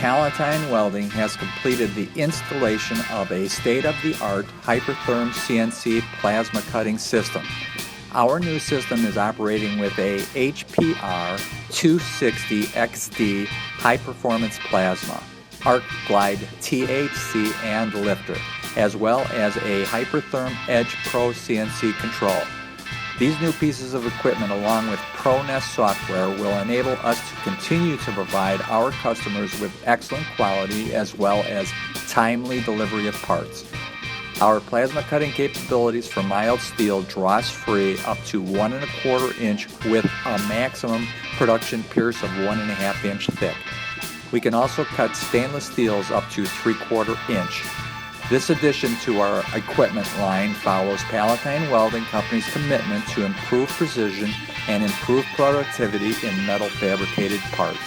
Palatine Welding has completed the installation of a state-of-the-art hypertherm CNC plasma cutting system. Our new system is operating with a HPR 260XD high-performance plasma, Arc Glide THC and lifter, as well as a Hypertherm Edge Pro CNC control. These new pieces of equipment, along with ProNest software, will enable us to continue to provide our customers with excellent quality as well as timely delivery of parts. Our plasma cutting capabilities for mild steel dross free up to 1 1/4 inch with a maximum production pierce of 1 1/2 inch thick. We can also cut stainless steels up to 3/4 inch. This addition to our equipment line follows Palatine Welding Company's commitment to improve precision and improve productivity in metal fabricated parts.